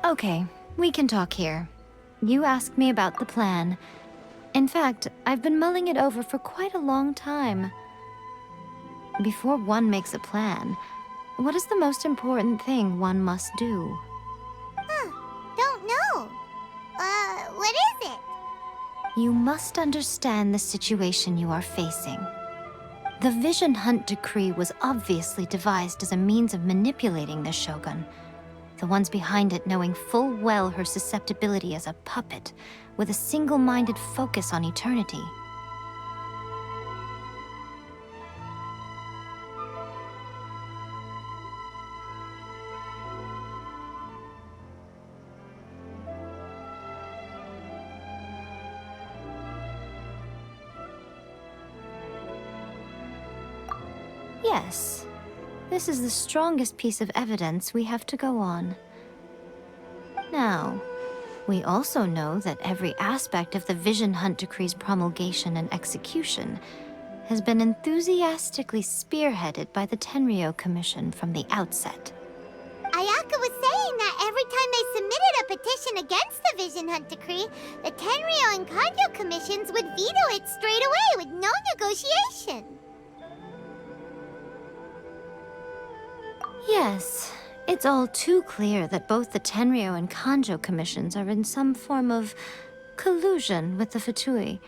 Okay, we can talk here. You asked me about the plan. In fact, I've been mulling it over for quite a long time. Before one makes a plan, what is the most important thing one must do? Don't know. What is it? You must understand the situation you are facing. The Vision Hunt Decree was obviously devised as a means of manipulating the Shogun. The ones behind it knowing full well her susceptibility as a puppet, with a single-minded focus on eternity. Yes. This is the strongest piece of evidence we have to go on. Now, we also know that every aspect of the Vision Hunt Decree's promulgation and execution has been enthusiastically spearheaded by the Tenryou Commission from the outset. Ayaka was saying that every time they submitted a petition against the Vision Hunt Decree, the Tenryou and Kanjo commissions would veto it straight away with no negotiation. Yes, it's all too clear that both the Tenryou and Kanjo commissions are in some form of collusion with the Fatui.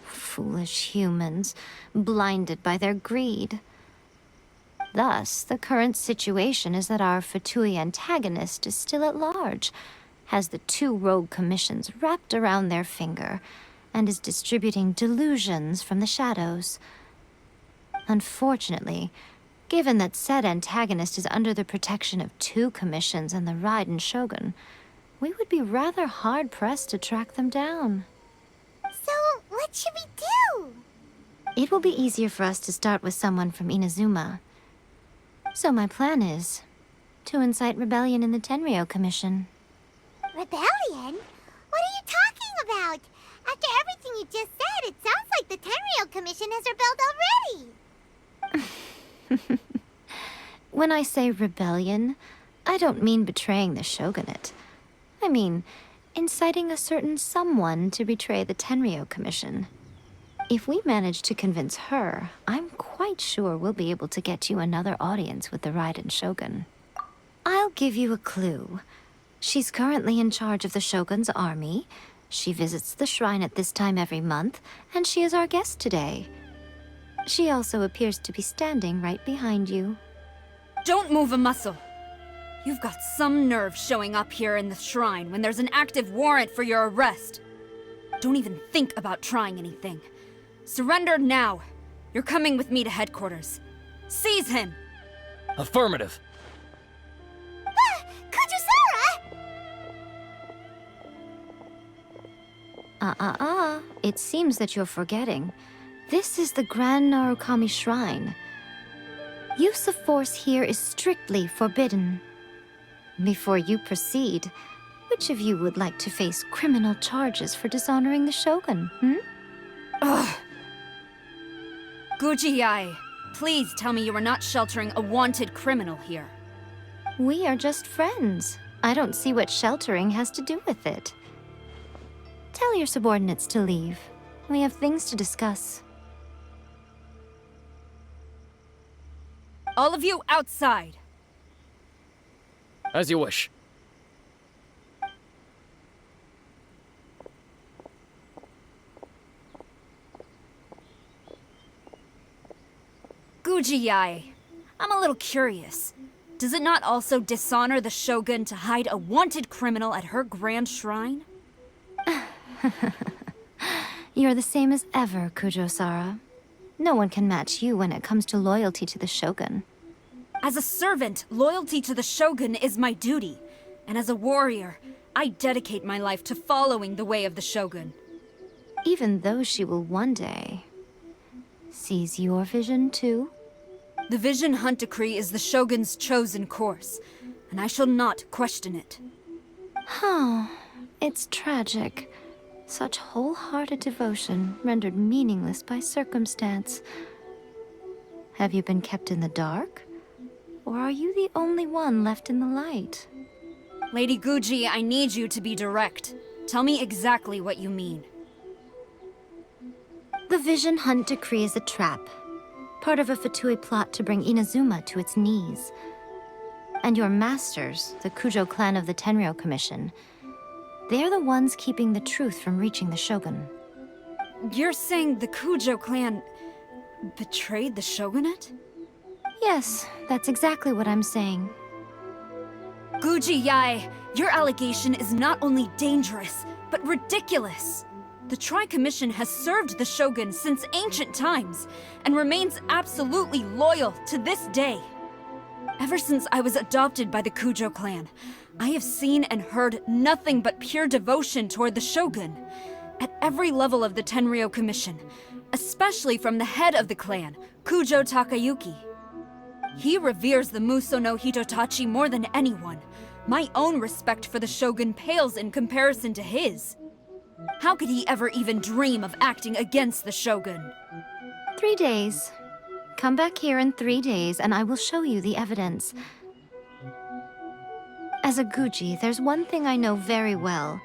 Foolish humans, blinded by their greed. Thus, the current situation is that our Fatui antagonist is still at large, has the two rogue commissions wrapped around their finger, and is distributing delusions from the shadows. Unfortunately, given that said antagonist is under the protection of two commissions and the Raiden Shogun, we would be rather hard-pressed to track them down. So, what should we do? It will be easier for us to start with someone from Inazuma. So my plan is to incite rebellion in the Tenryou Commission. Rebellion? What are you talking about? After everything you just said, it sounds like the Tenryou Commission has rebelled already. When I say rebellion, I don't mean betraying the shogunate. I mean inciting a certain someone to betray the Tenryou Commission. If we manage to convince her, I'm quite sure we'll be able to get you another audience with the Raiden Shogun. I'll give you a clue. She's currently in charge of the Shogun's army. She visits the shrine at this time every month, and she is our guest today. She also appears to be standing right behind you. Don't move a muscle. You've got some nerve showing up here in the shrine when there's an active warrant for your arrest. Don't even think about trying anything. Surrender now. You're coming with me to headquarters. Seize him! Affirmative. Kujusara! It seems that you're forgetting. This is the Grand Narukami Shrine. Use of force here is strictly forbidden. Before you proceed, which of you would like to face criminal charges for dishonoring the Shogun, Ugh. Guji-ai, please tell me you are not sheltering a wanted criminal here. We are just friends. I don't see what sheltering has to do with it. Tell your subordinates to leave. We have things to discuss. All of you outside. As you wish. Guji-ai, I'm a little curious. Does it not also dishonor the Shogun to hide a wanted criminal at her grand shrine? You're the same as ever, Kujo-sara. No one can match you when it comes to loyalty to the Shogun. As a servant, loyalty to the Shogun is my duty. And as a warrior, I dedicate my life to following the way of the Shogun. Even though she will one day sees your vision too? The Vision Hunt Decree is the Shogun's chosen course, and I shall not question it. It's tragic. Such wholehearted devotion rendered meaningless by circumstance. Have you been kept in the dark? Or are you the only one left in the light? Lady Guji, I need you to be direct. Tell me exactly what you mean. The Vision Hunt Decree is a trap. Part of a Fatui plot to bring Inazuma to its knees. And your masters, the Kujo clan of the Tenryou Commission, they're the ones keeping the truth from reaching the Shogun. You're saying the Kujo clan betrayed the shogunate? Yes, that's exactly what I'm saying. Guji Yae, your allegation is not only dangerous, but ridiculous. The Tri-Commission has served the Shogun since ancient times, and remains absolutely loyal to this day. Ever since I was adopted by the Kujo clan, I have seen and heard nothing but pure devotion toward the Shogun. At every level of the Tenryou Commission, especially from the head of the clan, Kujo Takayuki. He reveres the Muso no Hitotachi more than anyone. My own respect for the Shogun pales in comparison to his. How could he ever even dream of acting against the Shogun? 3 days. Come back here in 3 days and I will show you the evidence. As a Guji, there's one thing I know very well.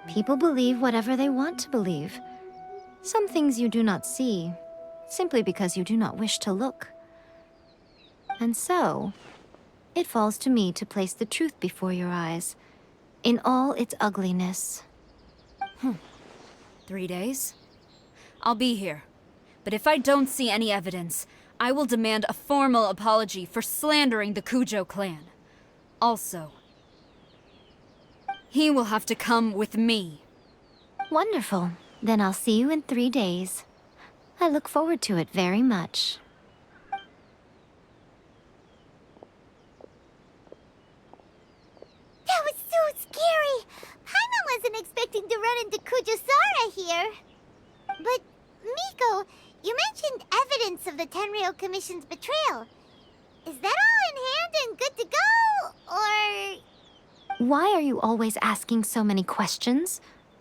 People believe whatever they want to believe. Some things you do not see, simply because you do not wish to look. And so, it falls to me to place the truth before your eyes, in all its ugliness. 3 days? I'll be here. But if I don't see any evidence, I will demand a formal apology for slandering the Kujo clan. Also, he will have to come with me. Wonderful. Then I'll see you in 3 days. I look forward to it very much. That was so scary! Paimon wasn't expecting to run into Kujosara here. But, Miko, you mentioned evidence of the Tenryou Commission's betrayal. Is that all in hand and good to go, or...? Why are you always asking so many questions?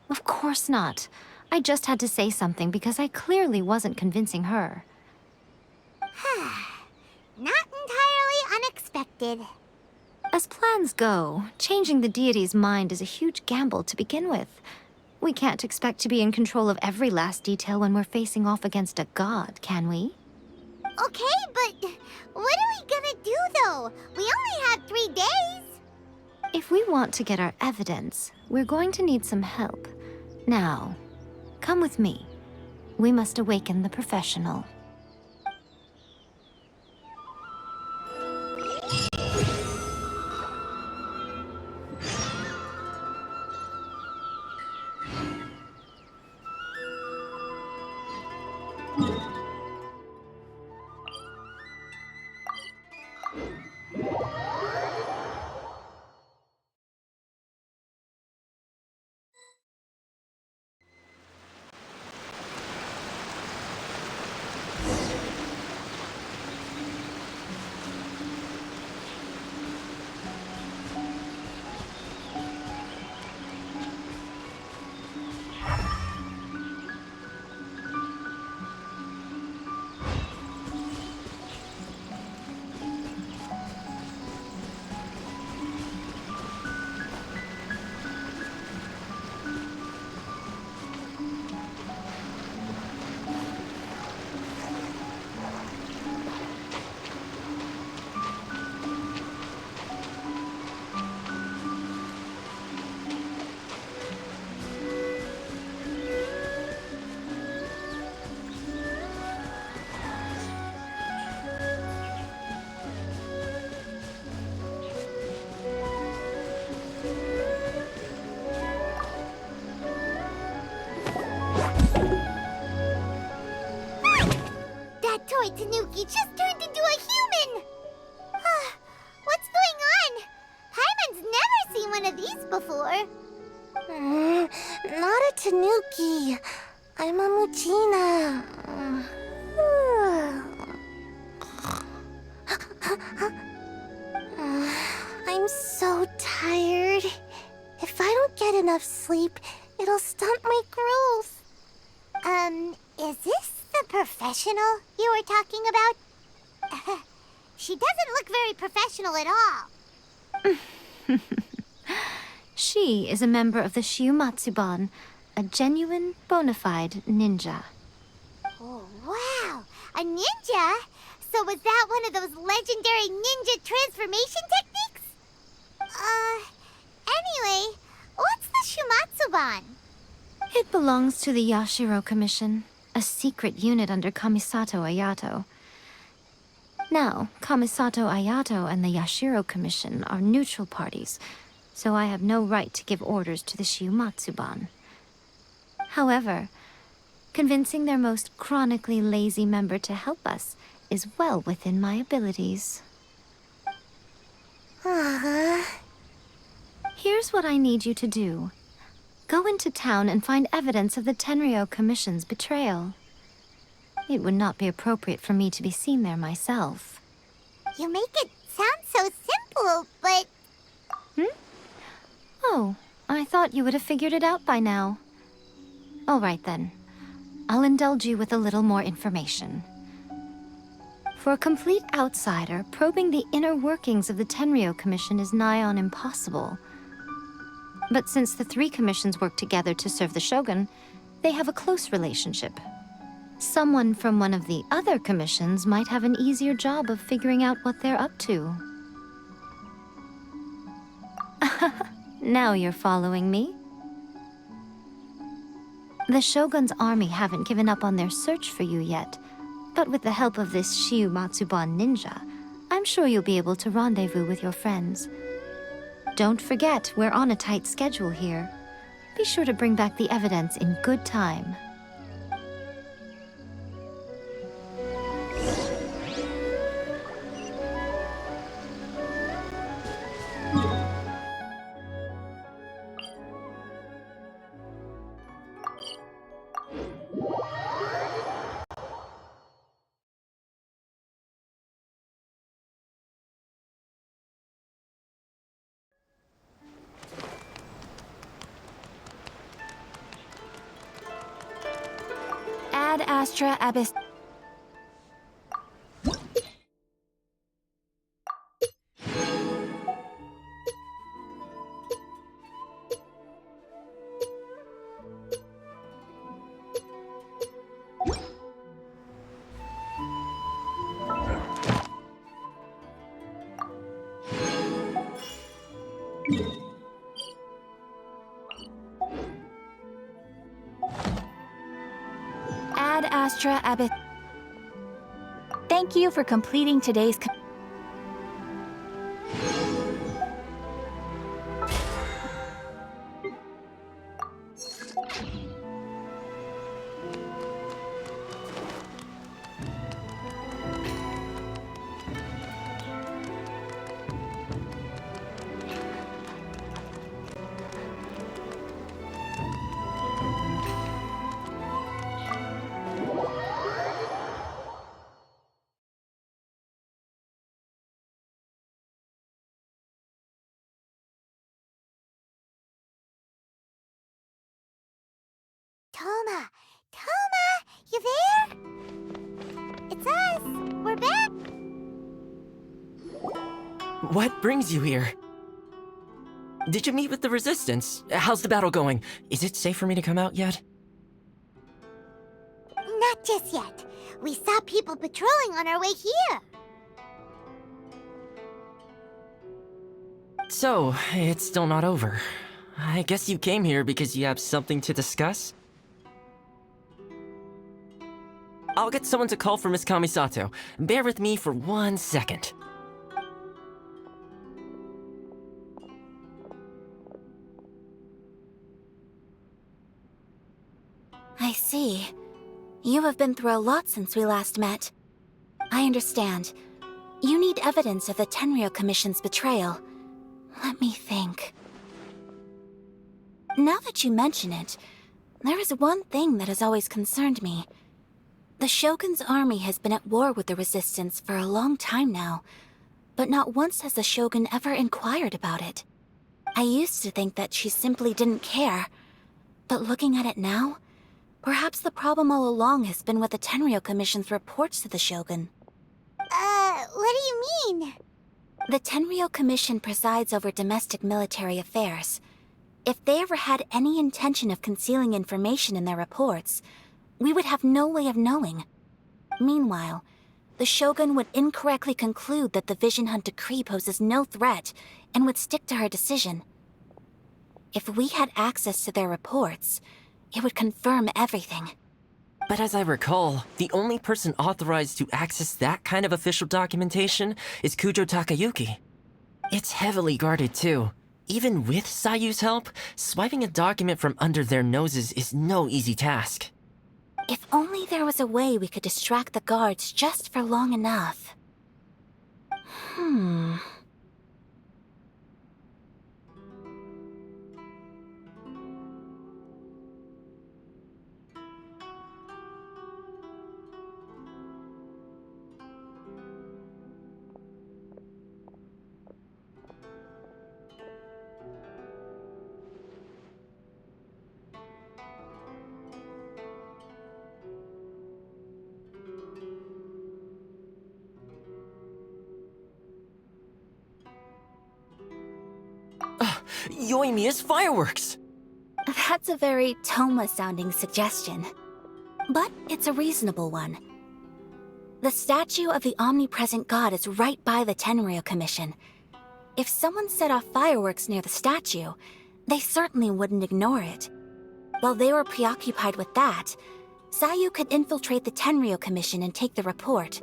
Of course not. I just had to say something because I clearly wasn't convincing her. Not entirely unexpected. As plans go, changing the deity's mind is a huge gamble to begin with. We can't expect to be in control of every last detail when we're facing off against a god, can we? Okay, but what are we gonna do, though? We only have 3 days. If we want to get our evidence, we're going to need some help. Now, come with me. We must awaken the professional. That toy Tanuki just turned into a human! What's going on? Paimon's never seen one of these before. Not a Tanuki. I'm a Muchina. I'm so tired. If I don't get enough sleep, it'll stunt my growth. Is this the professional you were talking about? She doesn't look very professional at all. She is a member of the Shiumatsuban, a genuine, bona fide ninja. Oh, wow! A ninja? So was that one of those legendary ninja transformation techniques? Anyway, what's the Shumatsuban? It belongs to the Yashiro Commission, a secret unit under Kamisato Ayato. Now, Kamisato Ayato and the Yashiro Commission are neutral parties, so I have no right to give orders to the Shiumatsuban. However, convincing their most chronically lazy member to help us is well within my abilities. Here's what I need you to do. Go into town and find evidence of the Tenryou Commission's betrayal. It would not be appropriate for me to be seen there myself. You make it sound so simple, but... Oh, I thought you would have figured it out by now. All right then. I'll indulge you with a little more information. For a complete outsider, probing the inner workings of the Tenryou Commission is nigh on impossible. But since the three commissions work together to serve the Shogun, they have a close relationship. Someone from one of the other commissions might have an easier job of figuring out what they're up to. Now you're following me? The Shogun's army haven't given up on their search for you yet, but with the help of this Shiumatsuban ninja, I'm sure you'll be able to rendezvous with your friends. Don't forget, we're on a tight schedule here. Be sure to bring back the evidence in good time. Ad Astra Abyss. Ad Astra Abyss. Thank you for completing today's. Toma! Toma! You there? It's us! We're back! What brings you here? Did you meet with the Resistance? How's the battle going? Is it safe for me to come out yet? Not just yet. We saw people patrolling on our way here. So, it's still not over. I guess you came here because you have something to discuss? I'll get someone to call for Miss Kamisato. Bear with me for 1 second. I see. You have been through a lot since we last met. I understand. You need evidence of the Tenryou Commission's betrayal. Let me think. Now that you mention it, there is one thing that has always concerned me. The Shogun's army has been at war with the Resistance for a long time now, but not once has the Shogun ever inquired about it. I used to think that she simply didn't care, but looking at it now, perhaps the problem all along has been with the Tenryou Commission's reports to the Shogun. What do you mean? The Tenryou Commission presides over domestic military affairs. If they ever had any intention of concealing information in their reports, we would have no way of knowing. Meanwhile, the Shogun would incorrectly conclude that the Vision Hunt decree poses no threat and would stick to her decision. If we had access to their reports, it would confirm everything. But as I recall, the only person authorized to access that kind of official documentation is Kujo Takayuki. It's heavily guarded too. Even with Sayu's help, swiping a document from under their noses is no easy task. If only there was a way we could distract the guards just for long enough. Yoimiya's fireworks! That's a very Toma-sounding suggestion. But it's a reasonable one. The statue of the omnipresent god is right by the Tenryou Commission. If someone set off fireworks near the statue, they certainly wouldn't ignore it. While they were preoccupied with that, Sayu could infiltrate the Tenryou Commission and take the report,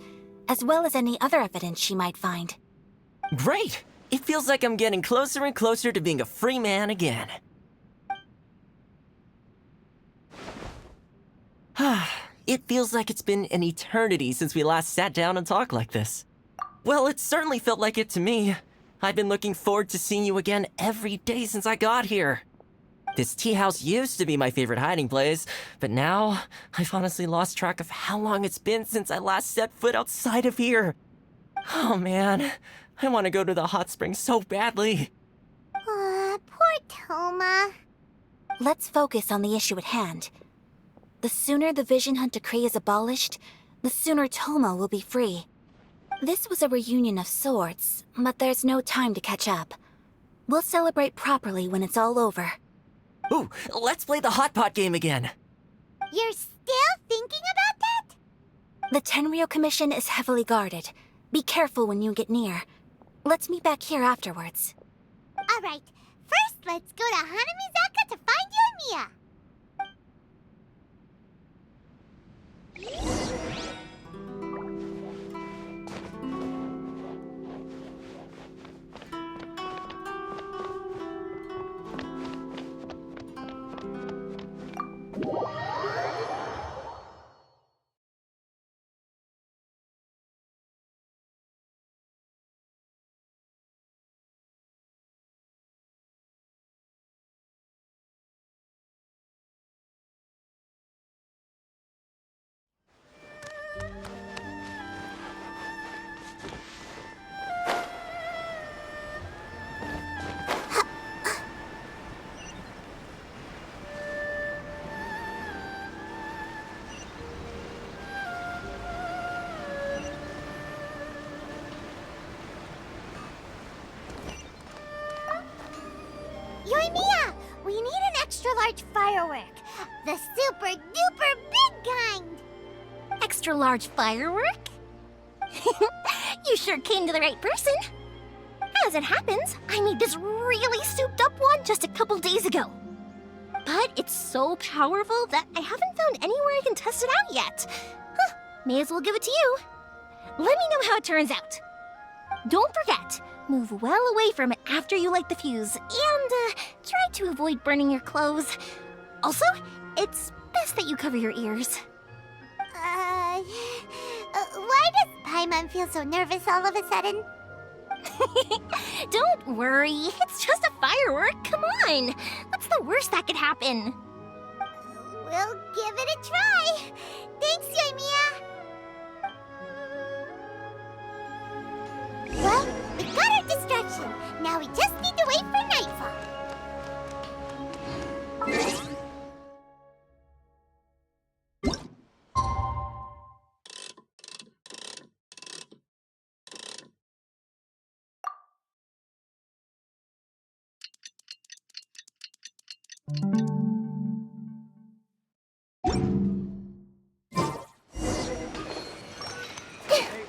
as well as any other evidence she might find. Great! It feels like I'm getting closer and closer to being a free man again. It feels like it's been an eternity since we last sat down and talked like this. Well, it certainly felt like it to me. I've been looking forward to seeing you again every day since I got here. This tea house used to be my favorite hiding place, but now I've honestly lost track of how long it's been since I last set foot outside of here. Oh man, I want to go to the hot springs so badly. Poor Toma. Let's focus on the issue at hand. The sooner the Vision Hunt decree is abolished, the sooner Toma will be free. This was a reunion of sorts, but there's no time to catch up. We'll celebrate properly when it's all over. Ooh, let's play the hot pot game again. You're still thinking about that? The Tenryou Commission is heavily guarded. Be careful when you get near. Let's meet back here afterwards. Alright, first let's go to Hanamizaka to find Yoimiya. Yoimiya, we need an extra-large firework. The super-duper big kind. Extra-large firework? You sure came to the right person. As it happens, I made this really souped-up one just a couple days ago. But it's so powerful that I haven't found anywhere I can test it out yet. Huh, may as well give it to you. Let me know how it turns out. Don't forget, move well away from it after you light the fuse, and try to avoid burning your clothes. Also, it's best that you cover your ears. Why does Paimon feel so nervous all of a sudden? Don't worry, it's just a firework, come on! What's the worst that could happen? We'll give it a try. Thanks, Yoimiya. Well, we got our distraction. Now we just need to wait for nightfall.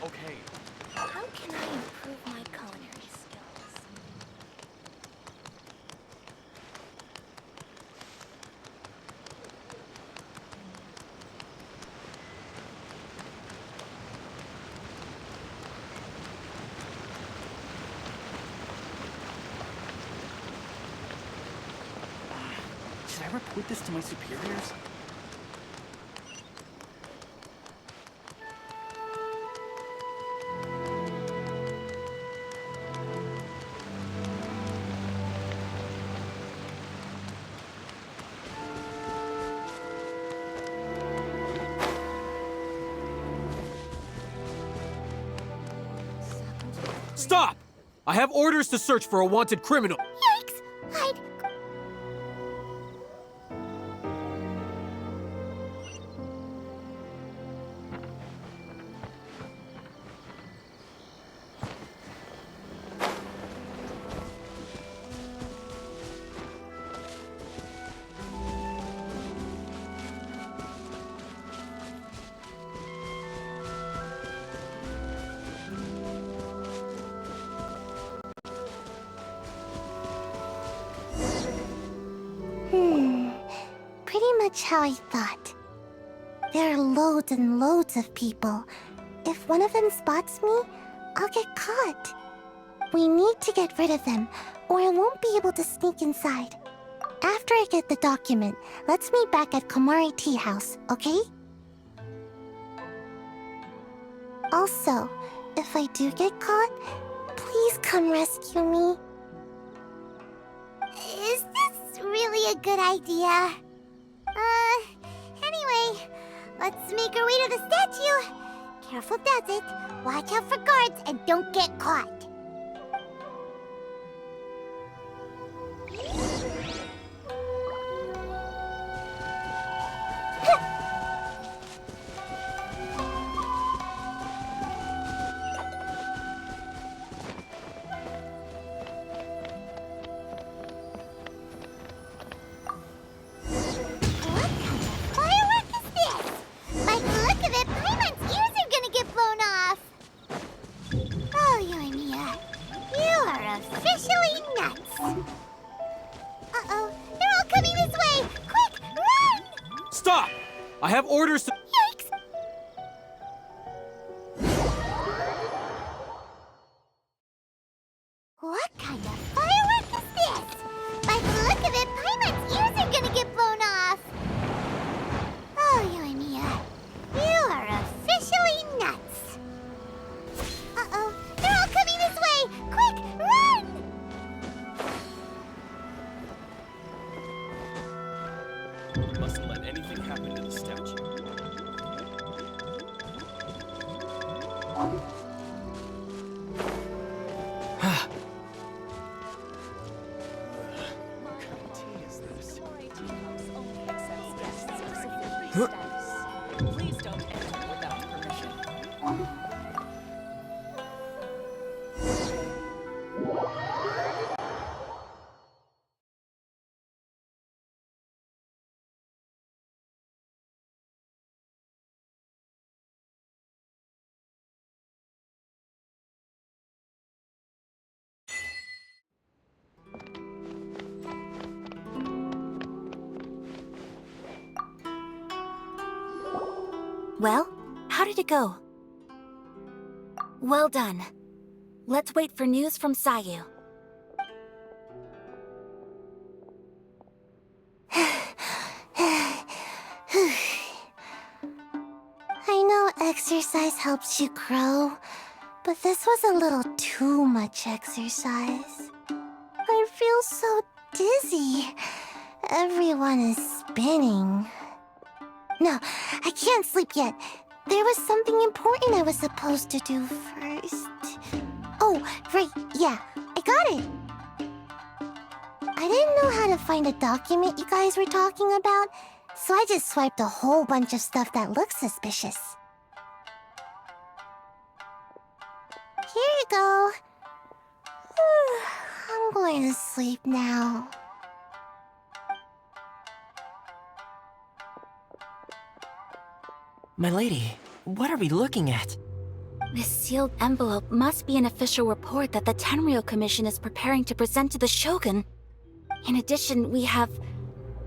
Okay. How can I improve my culinary skills? Should I report this to my superiors? Stop! I have orders to search for a wanted criminal. Yikes! Hide. Pretty much how I thought. There are loads and loads of people. If one of them spots me, I'll get caught. We need to get rid of them, or I won't be able to sneak inside. After I get the document, let's meet back at Komari Tea House, okay? Also, if I do get caught, please come rescue me. Is this really a good idea? Anyway, let's make our way to the statue. Careful does it. Watch out for guards and don't get caught. Officially nuts! Uh-oh, they're all coming this way! Quick, run! Stop! I have orders to... Yikes! What kind of firework is this? By the look of it, Paimon's ears are gonna get blown off! Oh, Yoimiya, you are officially nuts! Uh-oh, they're all coming this way! Quick, run! Mustn't let anything happen to the statue. What kind of tea is this? Only accepts guests of sufficient status. Please don't enter without permission. Well, how did it go? Well done. Let's wait for news from Sayu. I know exercise helps you grow, but this was a little too much exercise. I feel so dizzy. Everyone is spinning. No, I can't sleep yet. There was something important I was supposed to do first. Oh, right, yeah, I got it. I didn't know how to find a document you guys were talking about, so I just swiped a whole bunch of stuff that looks suspicious. Here you go. I'm going to sleep now. My lady, what are we looking at? This sealed envelope must be an official report that the Tenryou Commission is preparing to present to the Shogun. In addition, we have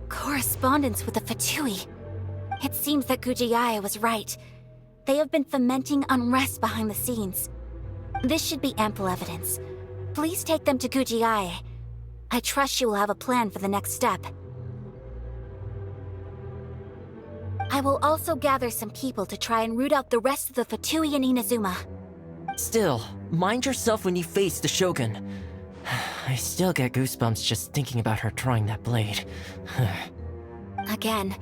correspondence with the Fatui. It seems that Gujiaya was right. They have been fomenting unrest behind the scenes. This should be ample evidence. Please take them to Gujiaya. I trust you will have a plan for the next step. I will also gather some people to try and root out the rest of the Fatui in Inazuma. Still, mind yourself when you face the Shogun. I still get goosebumps just thinking about her drawing that blade. Again,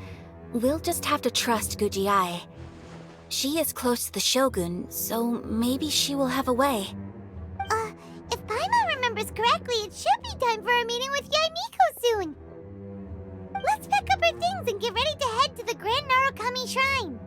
we'll just have to trust Gujiai. She is close to the Shogun, so maybe she will have a way. If Paimon remembers correctly, it should be time for a meeting with Yaimiko soon. Let's pack up our things and get ready to head to the Grand Narukami Shrine.